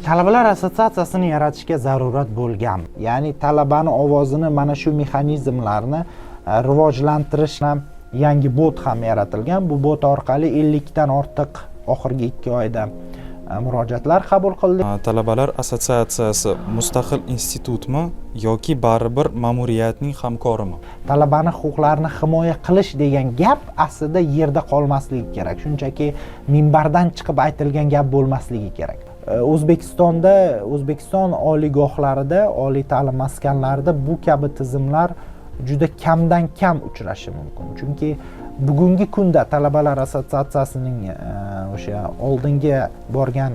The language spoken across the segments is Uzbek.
Talabalar assotsiatsiyasini yaratishga zarurat bo'lgan. Ya'ni talabani ovozini mana shu mexanizmlarni rivojlantirishga yangi bot ham yaratilgan. Bu bot orqali 50 dan ortiq oxirgi 2 oyda murojaatlar qabul qildik. Talabalar assotsiatsiyasi mustaqil institutmi yoki baribir ma'muriyatning hamkorimi? Talabani huquqlarini himoya qilish degan gap aslida yerda qolmasligi kerak. Shunchaki minbardan chiqib aytilgan gap bo'lmasligi kerak. O'zbekiston oliygohlarida, oliy ta'lim maskanlarida bu kabi tizimlar juda kamdan kam uchrashi mumkin. Chunki bugungi kunda talabalar assotsiatsiyasining o'sha oldinga borgan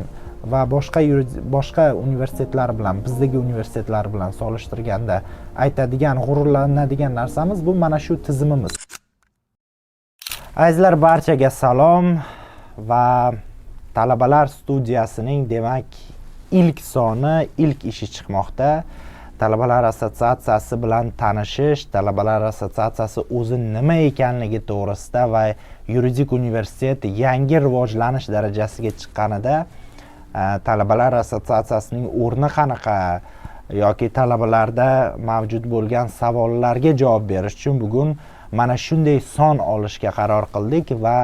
va boshqa universitetlar bilan, bizdagi universitetlar bilan solishtirganda aytadigan, g'ururlanadigan narsamiz bu mana shu tizimimiz. Azizlar, barchaga salom va talabalar studiyasining demak ilk soni, ilk ishi chiqmoqda. Talabalar assotsiatsiyasi bilan tanishish, talabalar assotsiatsiyasi o'zi nima ekanligi to'g'risida va yuridik universitet yangi rivojlanish darajasiga chiqqanida talabalar assotsiatsiyasining o'rni qanaqa yoki talabalarda mavjud bo'lgan savollarga javob berish uchun bugun mana shunday son olishga qaror qildik va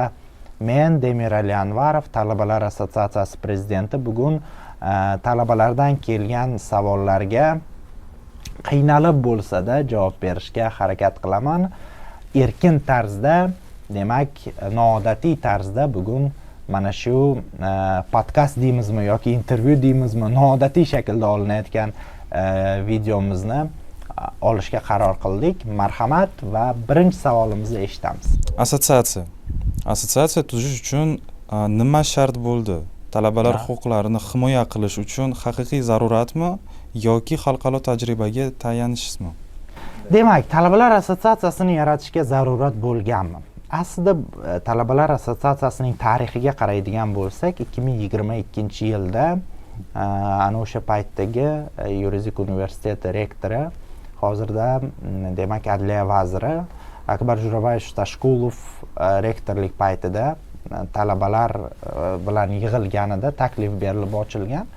men Demirali Anvarov, talabalar assotsiatsiyasi prezidenti, bugun talabalardan kelgan savollarga qiynalib bo'lsa-da javob berishga harakat qilaman. Erkin tarzda, demak, noodatiy tarzda bugun mana shu podkast deymizmi yoki intervyu deymizmi, noodatiy shaklda olinayotgan videomizni olishga qaror qildik. Marhamat va birinchi savolimizni eshitamiz. Assotsiatsiya tuzish uchun nima shart bo'ldi? Talabalar huquqlarini himoya qilish uchun haqiqiy zaruratmi yoki xalqaro tajribaga tayanishmi? Demak, talabalar assotsiatsiyasini yaratishga zarurat bo'lganmi? Aslida talabalar assotsiatsiyasining tarixiga qaraydigan bo'lsak, 2022-yilda ana o'sha paytdagi yuridik universitet rektori, hozirda demak Adliya vaziri Akbar Jo'rabayevich Tashqulov rektorlik paytida talabalar bilan yig'ilganida taklif berilib ochilgan.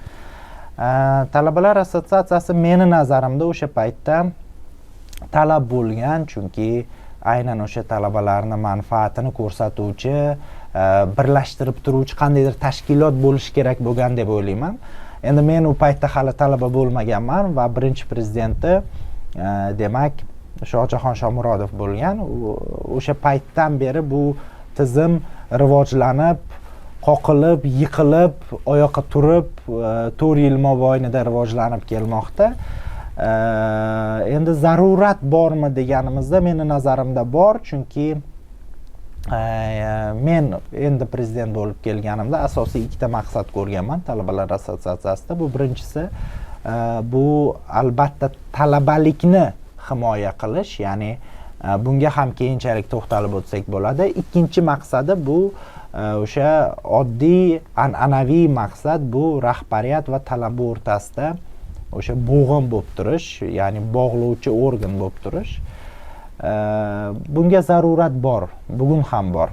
Talabalar assotsiatsiyasi meni nazarimda o'sha paytda talab bo'lgan, chunki aynan o'sha talabalarning manfaatini ko'rsatuvchi, birlashtirib turuvchi qandaydir tashkilot bo'lishi kerak bo'lgan deb o'ylayman. Endi men u paytda hali talaba bo'lmaganman va birinchi prezidenti demak Shohjahon Shomurodov bo'lgan. O'sha paytdan beri bu tizim rivojlanib, qoqilib, yiqilib, oyoqqa turib, 4 yil mobaynida rivojlanib kelmoqda. Endi zarurat bormi deganimizda meni nazarimda bor, chunki men endi prezident bo'lib kelganimda asosiy ikkita maqsad ko'rganman talabalar assotsiatsiyasida. Bu birinchisi bu albatta talabalikni himoya qilish, ya'ni bunga ham keyinchalik to'xtalib o'tsak bo'ladi. Ikkinchi maqsadi bu o'sha oddiy an'anaviy maqsad, bu rahbariyat va talaba o'rtasida o'sha bo'g'in bo'lib turish, ya'ni bog'lovchi organ bo'lib turish. Bunga zarurat bor, bugun ham bor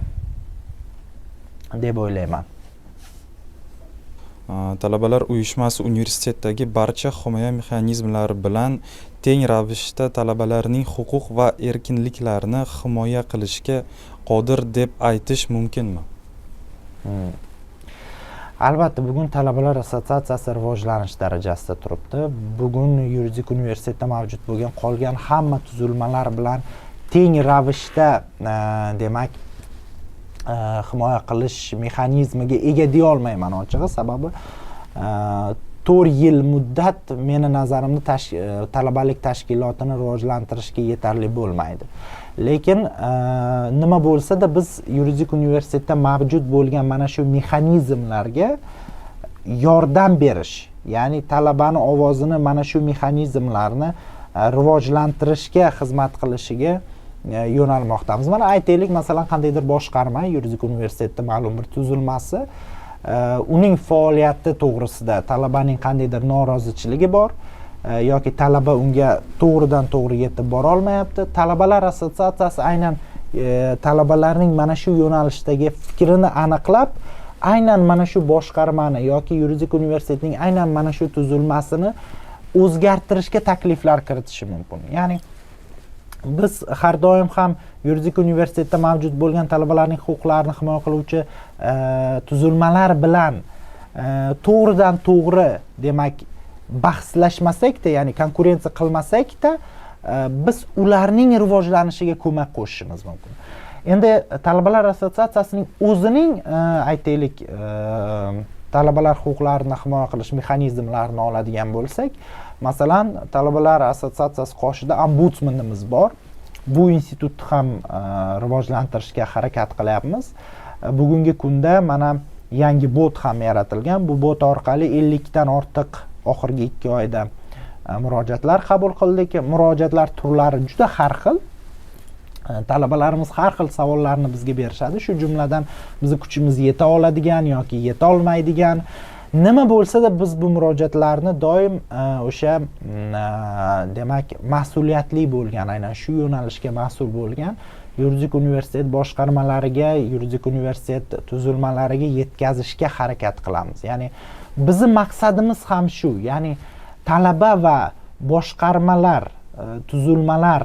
deb o'ylayman. Talabalar uyushmasi universitetdagi barcha himoya mexanizmlari bilan teng ravishda talabalarning huquq va erkinliklarini himoya qilishga qodir deb aytish mumkinmi? Albatta, bugun talabalar assotsiatsiyasi rivojlanish darajasida turibdi. Bugun yuridik universitetda mavjud bo'lgan qolgan hamma tuzilmalar bilan teng ravishda demak himoya qilish mexanizmiga ega deya olmayman ochig'i, sababi 4 yil muddat meni nazarimda talabalik tashkilotini rivojlantirishga yetarli bo'lmaydi. Lekin nima bo'lsa-da biz yuridik universitetda mavjud bo'lgan mana shu mexanizmlarga yordam berish, ya'ni talabani ovozini mana shu mexanizmlarni rivojlantirishga xizmat qilishiga yo'nalmoqdamiz. Mana aytaylik, masalan, qandaydir boshqarma, yuridik universitetda ma'lum bir tuzilmasi, uning faoliyati to'g'risida talabaning qandaydir norozichiligi bor yoki talaba unga to'g'ridan to'g'ri yetib bora olmayapti. Talabalar assotsiatsiyasi aynan talabalarning mana shu yo'nalishdagi fikrini aniqlab, aynan mana shu boshqarmani yoki yuridik universitetning aynan mana shu tuzilmasini o'zgartirishga takliflar kiritishi mumkin. Ya'ni biz har doim ham yuridik universitetda mavjud bo'lgan talabalarning huquqlarini himoya qiluvchi tuzilmalar bilan to'g'ridan to'g'ri demak bahslashmasak-da, ya'ni konkurensiya qilmasak-da, biz ularning rivojlanishiga ko'mak qo'shishimiz mumkin. Endi talabalar assotsiatsiyasining o'zining aytaylik talabalar huquqlarini himoya qilish mexanizmlarini oladigan bo'lsak, masalan, talabalar assotsiatsiyasi qoshida ombudsmanimiz bor. Bu institutni ham rivojlantirishga harakat qilyapmiz. Bugungi kunda mana yangi bot ham yaratilgan. Bu bot orqali 50 dan ortiq oxirgi 2 oyda murojaatlar qabul qildik. Murojaatlar turlari juda har xil. Talabalarimiz har xil savollarni bizga berishadi. Shu jumladan bizni kuchimiz yeta oladigan yoki yeta olmaydigan nima bo'lsa-da biz bu murojaatlarni doim o'sha demak mas'uliyatli bo'lgan, aynan shu yo'nalishga mas'ul bo'lgan yuridik universitet boshqarmalariga, yuridik universitet tuzilmalariga yetkazishga harakat qilamiz. Ya'ni bizning maqsadimiz ham shu, ya'ni talaba va boshqarmalar, tuzilmalar,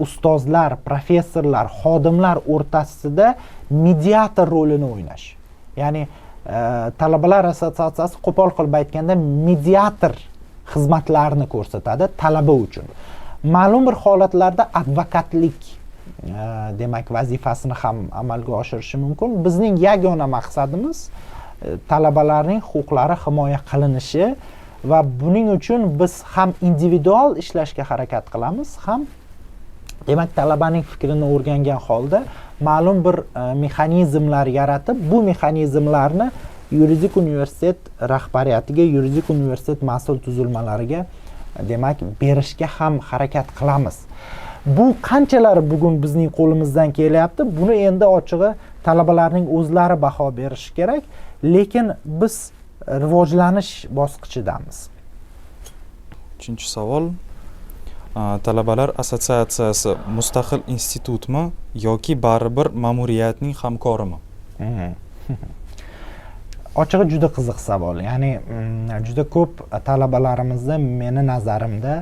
ustozlar, professorlar, xodimlar o'rtasida mediator rolini o'ynash. Ya'ni talabalar assotsiatsiyasi qo'pol qilib aytganda mediator xizmatlarini ko'rsatadi talaba uchun. Ma'lum bir holatlarda advokatlik demak vazifasini ham amalga oshirishi mumkin. Bizning yagona maqsadimiz talabalarning huquqlari himoya qilinishi va buning uchun biz ham individual ishlashga harakat qilamiz, ham demak talabaning fikrini o'rgangan holda ma'lum bir mexanizmlar yaratib, bu mexanizmlarni yuridik universitet rahbariyatiga, yuridik universitet mas'ul tuzilmalariga demak berishga ham harakat qilamiz. Bu qanchalari bugun bizning qo'limizdan kelyapti, buni endi ochig'i talabalarning o'zlari baho berishi kerak, lekin biz rivojlanish bosqichidamiz. 3-savol. Talabalar assotsiatsiyasi mustaqil institutmi yoki baribir ma'muriyatning hamkorimi? Ochig'i juda qiziq savol. Ya'ni juda ko'p talabalarimizda meni nazarimda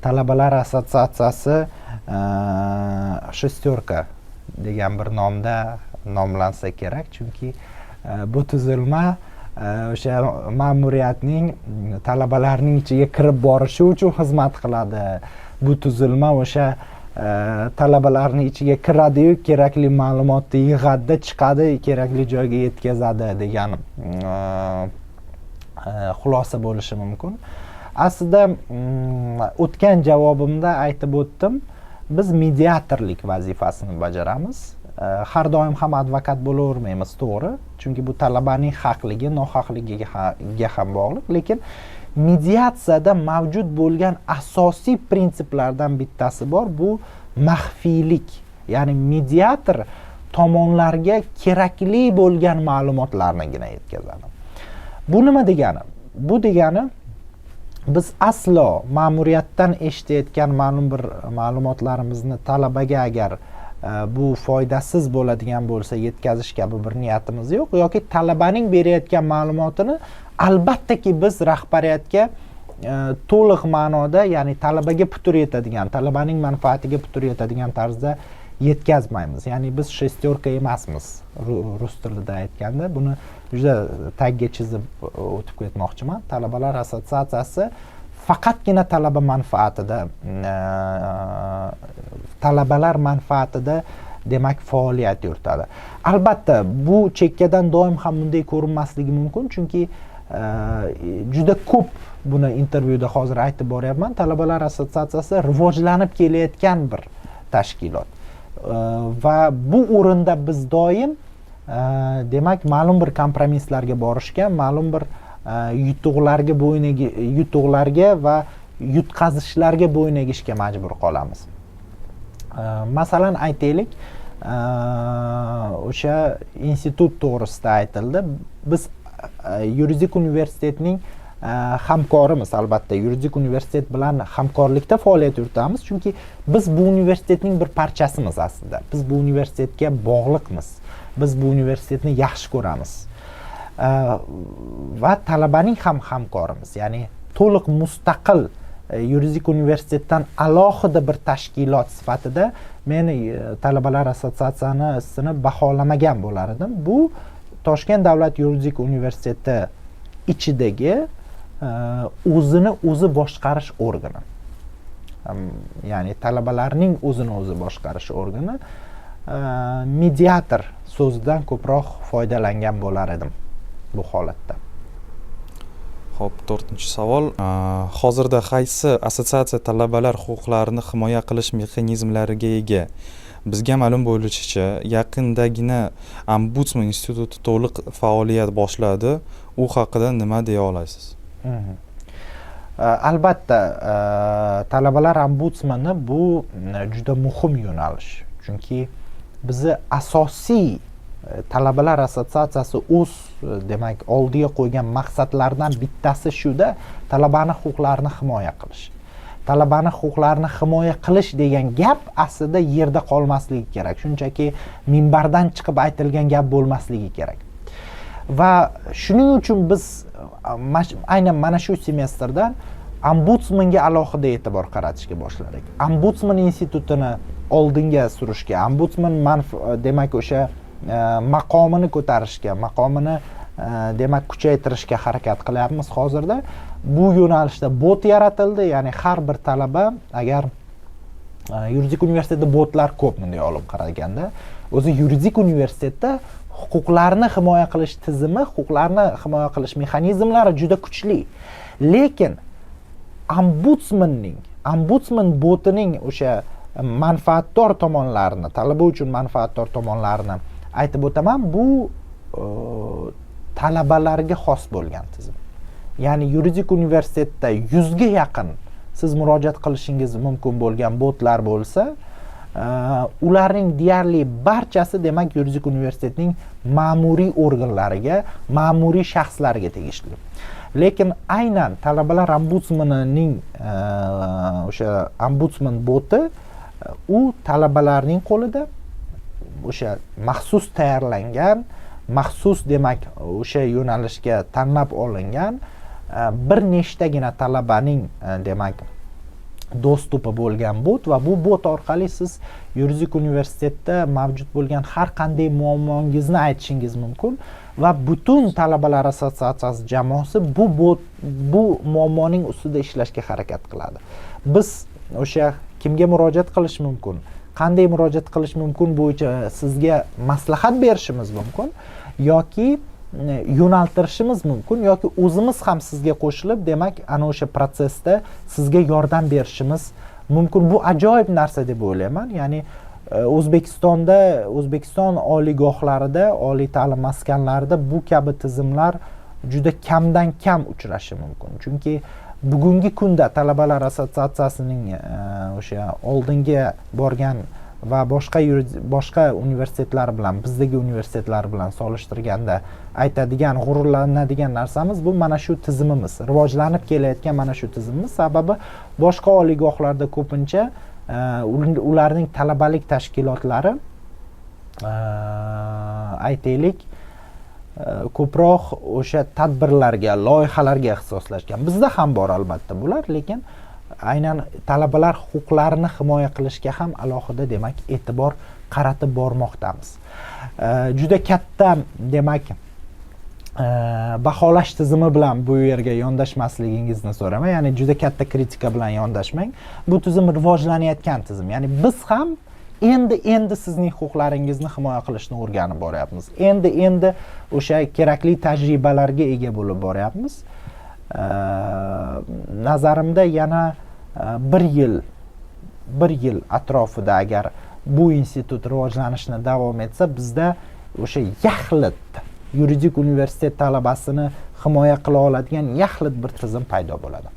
talabalar assotsiatsiyasi shesтерка degan bir nomda nomlansa kerak, chunki bu tuzilma o'sha ma'muriyatning talabalarning ichiga kirib borishi uchun xizmat qiladi. Bu tuzilma o'sha talabalarning ichiga kiradi-yu, kerakli ma'lumotni yig'adi, chiqadi, kerakli joyga yetkazadi degan xulosa bo'lishi mumkin. Aslida o'tgan javobimda aytib o'tdim, biz mediatorlik vazifasini bajaramiz. Har doim ham advokat bo'lavermaymiz, to'g'ri? Chunki bu talabaning haqligi, nohaqligiga ham bog'liq, lekin mediatsiyada mavjud bo'lgan asosiy prinsiplardan bittasi bor, bu maxfiylik. Ya'ni mediator tomonlarga kerakli bo'lgan ma'lumotlarnigina yetkazadi. Bu nima degani? Bu degani biz aslo ma'muriyatdan eshitayotgan ma'lum bir ma'lumotlarimizni talabaga agar bu foydasiz bo'ladigan bo'lsa yetkazishga kabi bir niyatimiz yo'q, yoki talabaning berayotgan ma'lumotini albattaki biz rahbariyatga to'liq ma'noda, ya'ni talabaga putur yetadigan, talabaning manfaatiga putur yetadigan tarzda yetkazmaymiz. Ya'ni biz shesтерка emasmiz, rus tilida aytganda. Buni juda tagga chizib o'tib ketmoqchiman. Talabalar assotsiatsiyasi faqatgina talaba manfaatida, talabalar manfaatida demak faoliyat yuritadi. Albatta bu chekkadan doim ham bunday ko'rinmasligi mumkin, chunki juda ko'p buni intervyuda hozir aytib boryapman. Talabalar assotsiatsiyasi rivojlanib kelayotgan bir tashkilot. Va bu o'rinda biz doim demak ma'lum bir kompromisslarga borishga, ma'lum bir yutuqlarga va yutqazishlarga bo'yin egishga majbur qolamiz. Masalan aytaylik, o'sha institut to'g'risida aytildi. Biz yuridik universitetning hamkorimiz, albatta yuridik universitet bilan hamkorlikda faoliyat yuritamiz, chunki biz bu universitetning bir parchasimiz aslida. Biz bu universitetga bog'liqmiz. Biz bu universitetni yaxshi ko'ramiz. va talabaning ham hamkorimiz, ya'ni to'liq mustaqil yuridik universitetdan alohida bir tashkilot sifatida men talabalar assotsiatsiyasini baholamagan bo'lar edim. Bu Toshkent davlat yuridik universiteti ichidagi o'zini o'zi boshqarish organi. Ya'ni talabalarning o'zini o'zi boshqarish organi. Mediator so'zidan ko'proq foydalangan bo'lar edim bu holatda. Xo'p, 4-savol. Hozirda qaysi assotsiatsiya talabalar huquqlarini himoya qilish mexanizmlariga ega? Bizga ma'lum bo'lishicha, yaqindagina Ombudsman instituti to'liq faoliyat boshladi. U haqida nima deya olasiz? Albatta, talabalar ombudsmani bu juda muhim yo'nalish. Chunki bizni asosiy talabalar assotsiatsiyasi o'z demak oldiga qo'ygan maqsadlardan bittasi shuda, talabani huquqlarini himoya qilish. Talabani huquqlarini himoya qilish degan gap aslida yerda qolmasligi kerak. Shunchaki minbardan chiqib aytilgan gap bo'lmasligi kerak. Va shuning uchun biz aynan mana shu semestrdan ombudsmanga alohida e'tibor qaratishga boshladik. Ombudsman institutini oldinga surishga, ombudsman demak o'sha maqomini ko'tarishga, maqomini demak kuchaytirishga harakat qilyapmiz hozirda. Bu yo'nalishda bot yaratildi, ya'ni har bir talaba, agar yuridik universitetda botlar ko'p bunday olib qaraganda, o'zi yuridik universitetda huquqlarni himoya qilish tizimi, huquqlarni himoya qilish mexanizmlari juda kuchli. Lekin ombudsman botining o'sha manfaatdor tomonlarini, talaba uchun manfaatdor tomonlarini aytib o'taman, bu talabalarga xos bo'lgan tizim. Ya'ni yuridik universitetda 100 ga yaqin siz murojaat qilishingiz mumkin bo'lgan botlar bo'lsa, ularning deyarli barchasi demak yuridik universitetning ma'muriy organlariga, ma'muriy shaxslarga tegishli. Lekin aynan talabalar ombudsmanining o'sha ombudsman boti u talabalarning qo'lida o'sha maxsus tayyorlangan, maxsus demak o'sha yo'nalishga tanlab olingan bir nechtagina talabaning demak dostupi bo'lgan bot va bu bot orqali siz yuridik universitetda mavjud bo'lgan har qanday muammongizni aytishingiz mumkin va butun talabalar assotsiatsiyasi jamoasi bu muammoning ustida ishlashga harakat qiladi. Biz o'sha kimga murojaat qilish mumkin, qanday murojaat qilish mumkin bo'yicha sizga maslahat berishimiz mumkin yoki yo'naltirishimiz mumkin yoki o'zimiz ham sizga qo'shilib, demak, ana o'sha prosesda sizga yordam berishimiz mumkin. Bu ajoyib narsa deb o'ylayman. Ya'ni O'zbekiston oliygohlarida, oliy ta'lim maskanlarida bu kabi tizimlar juda kamdan kam uchrashi mumkin. Chunki bugungi kunda talabalar assotsiatsiyasining o'sha oldinga borgan va boshqa universitetlar bilan, bizdagi universitetlar bilan solishtirganda aytadigan, g'ururlanadigan narsamiz bu mana shu tizimimiz, rivojlanib kelayotgan mana shu tizimimiz. Sababi boshqa oliygohlarda ko'pincha ularning talabalik tashkilotlari aytaylik ko'proq o'sha tadbirlarga, loyihalarga ixtisoslashgan. Bizda ham bor albatta bular, lekin aynan talabalar huquqlarini himoya qilishga ham alohida demak e'tibor qaratib bormoqdamiz. Juda katta demak baholash tizimi bilan bu yerga yondashmasligingizni so'raman. Ya'ni juda katta kritika bilan yondashmang. Bu tizim rivojlanayotgan tizim. Ya'ni biz ham endi sizning huquqlaringizni himoya qilishni o'rganib boryapmiz. Endi o'sha kerakli tajribalarga ega bo'lib boryapmiz. Nazarimda yana bir yil atrofida agar bu institut rivojlanishni davom etsa, bizda o'sha yaxlit yuridik universitet talabasini himoya qila oladigan yaxlit bir tizim paydo bo'ladi.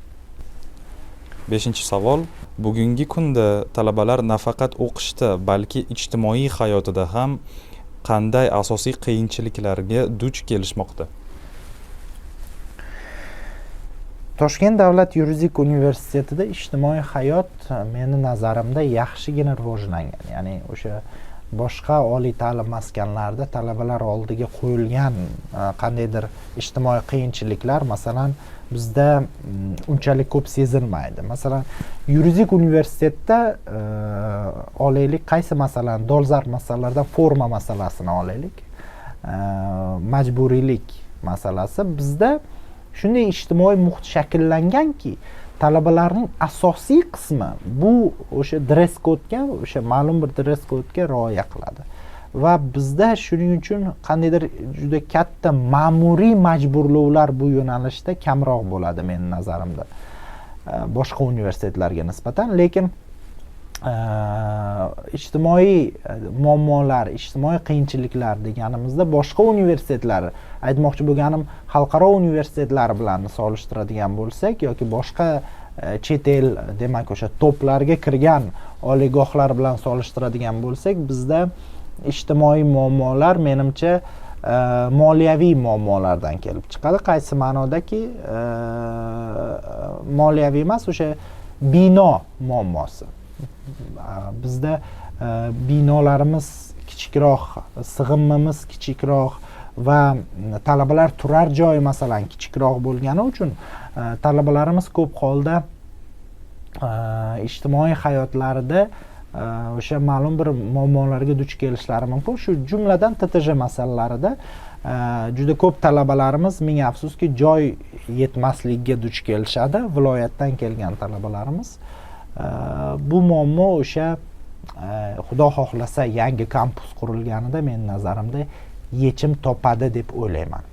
5-savol. Bugungi kunda talabalar nafaqat o'qishda, balki ijtimoiy hayotida ham qanday asosiy qiyinchiliklarga duch kelishmoqda? Toshkent davlat yuridik universitetida ijtimoiy hayot meni nazarimda yaxshigina rivojlangan. Ya'ni o'sha boshqa oliy ta'lim maskanlarida talabalar oldiga qo'yilgan qandaydir ijtimoiy qiyinchiliklar masalan bizda unchalik ko'p sezilmaydi. Masalan, yuridik universitetda olaylik, qaysi masalan dolzarb masalalardan forma masalasini olaylik. Majburiylik masalasi bizda shunday ijtimoiy muhit shakllanganki, talabalarning asosiy qismi bu o'sha dress kodga, o'sha ma'lum bir dress kodga rioya qiladi. Va bizda shuning uchun qandaydir juda katta ma'muriy majburlovlar bu yo'nalishda kamroq bo'ladi mening nazarimda. Boshqa universitetlarga nisbatan, lekin ijtimoiy muammolar, ijtimoiy qiyinchiliklar deganimizda boshqa universitetlar, aytmoqchi bo'lganim xalqaro universitetlar bilan solishtiradigan bo'lsak yoki boshqa chet el, demak o'sha toplarga kirgan oliygohlar bilan solishtiradigan bo'lsak, bizda ijtimoiy muammolar menimcha moliyaviy muammolardan kelib chiqadi. Qaysi ma'nodaki moliyaviy emas, o'sha bino muammosi. Bizda binolarimiz kichikroq, sig'imimiz kichikroq va talabalar turar joyi masalan kichikroq bo'lgani uchun talabalarimiz ko'p holda ijtimoiy hayotlarida o'sha ma'lum bir muammolarga duch kelishlari mumkin. Shu jumladan TTJ masalalarida juda ko'p talabalarimiz ming afsuski joy yetmasligiga duch kelishadi, viloyatdan kelgan talabalarimiz. Bu muammo o'sha xudo xohlasa yangi kampus qurilganida men nazarimda yechim topadi deb o'ylayman.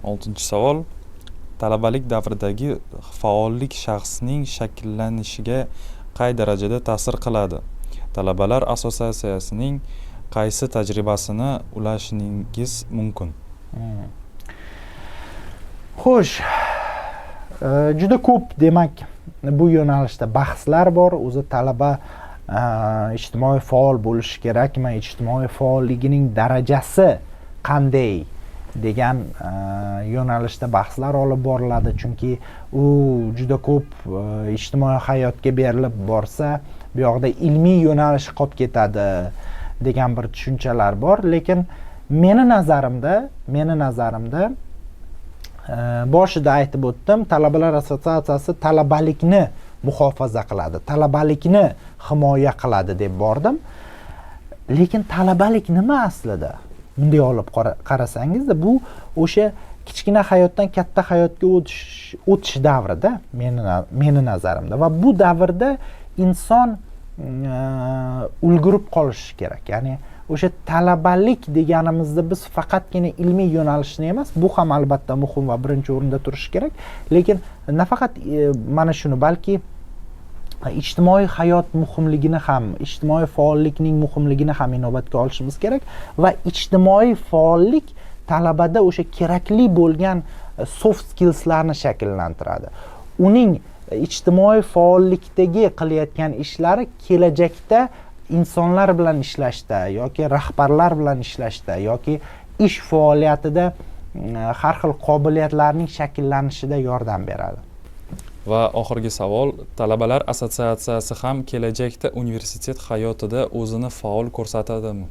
6-savol. Talabalik davridagi faollik shaxsning shakllanishiga qay darajada ta'sir qiladi? Talabalar assotsiatsiyasining qaysi tajribasini ulashingiz mumkin? Xo'sh, juda ko'p demak bu yo'nalishda bahslar bor. O'zi talaba ijtimoiy faol bo'lishi kerakmi, ijtimoiy faolligining darajasi qanday degan yo'nalishda bahslar olib boriladi, chunki u juda ko'p ijtimoiy hayotga berilib borsa, bu yoqda ilmiy yo'nalish qolib ketadi degan bir tushunchalar bor. Lekin meni nazarimda boshida aytib o'tdim, talabalar assotsiatsiyasi talabalikni muhofaza qiladi, talabalikni himoya qiladi deb bordim. Lekin talabalik nima aslida? Bunday olib qarasangizda, bu o'sha kichkina hayotdan katta hayotga o'tish davrida meni nazarimda, va bu davrda inson ulgurib qolishi kerak. Ya'ni o'sha talabalik deganimizda biz faqatgina ilmiy yo'nalishni emas, bu ham albatta muhim va birinchi o'rinda turishi kerak, lekin nafaqat mana shuni, balki ijtimoiy hayot muhimligini ham, ijtimoiy faollikning muhimligini ham inobatga olishimiz kerak va ijtimoiy faollik talabada o'sha kerakli bo'lgan soft skillslarni shakllantiradi. Uning ijtimoiy faollikdagi qilayotgan ishlari kelajakda insonlar bilan ishlashda yoki rahbarlar bilan ishlashda yoki ish faoliyatida har xil qobiliyatlarning shakllanishida yordam beradi. Va oxirgi savol, talabalar assotsiatsiyasi ham kelajakda universitet hayotida o'zini faol ko'rsatadimi?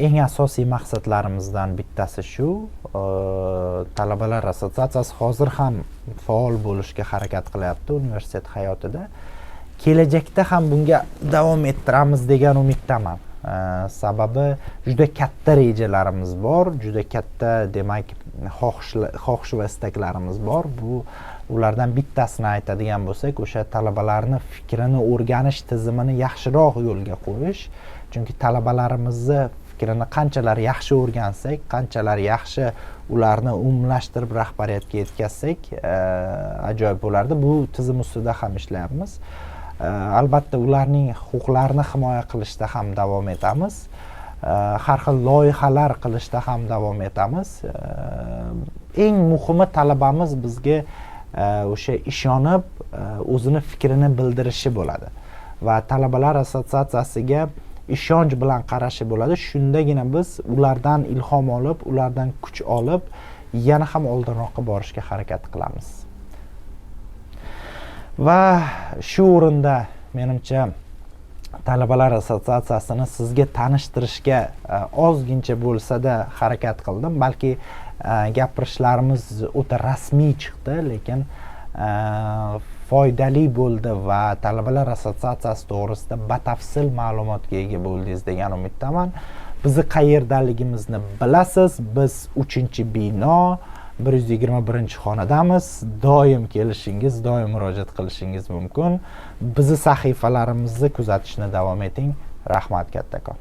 Eng asosiy maqsadlarimizdan bittasi shu. Talabalar assotsiatsiyasi hozir ham faol bo'lishga harakat qilyapti universitet hayotida. Kelajakda ham bunga davom ettiramiz degan umiddaman. Sababi juda katta rejalarimiz bor, juda katta demak xohish va istaklarimiz bor. Bu ulardan bittasini aytadigan bo'lsak, o'sha talabalarni fikrini o'rganish tizimini yaxshiroq yo'lga qo'yish. Chunki talabalarimizni fikrini qanchalar yaxshi o'rgansak, qanchalar yaxshi ularni umumlashtirib rahbariyatga yetkazsak, ajoyib bo'lardi. Bu tizim ustida ham ishlayapmiz. Albatta ularning huquqlarini himoya qilishda ham davom etamiz. Har xil loyihalar qilishda ham davom etamiz. Eng muhimi talabamiz bizga o'sha ishonib, o'zini fikrini bildirishi bo'ladi va talabalar assotsiatsiyasiga ishonch bilan qarashi bo'ladi. Shundagina biz ulardan ilhom olib, ulardan kuch olib, yana ham oldinroqqa borishga harakat qilamiz. Va shu o'rinda menimcha talabalar assotsiatsiyasini sizga tanishtirishga ozgincha bo'lsa-da harakat qildim. Balki gapirishlarimiz o'ta rasmiy chiqdi, lekin foydali bo'ldi va talabalar assotsiatsiyasi to'g'risida batafsil ma'lumotga ega bo'ldingiz degan umiddaman. Bizni qayerdaligimizni bilasiz. Biz 3-bino 121-xonadamiz. Doim kelishingiz, doim murojaat qilishingiz mumkin. Bizni sahifalarimizni kuzatishni davom eting. Rahmat kattakon.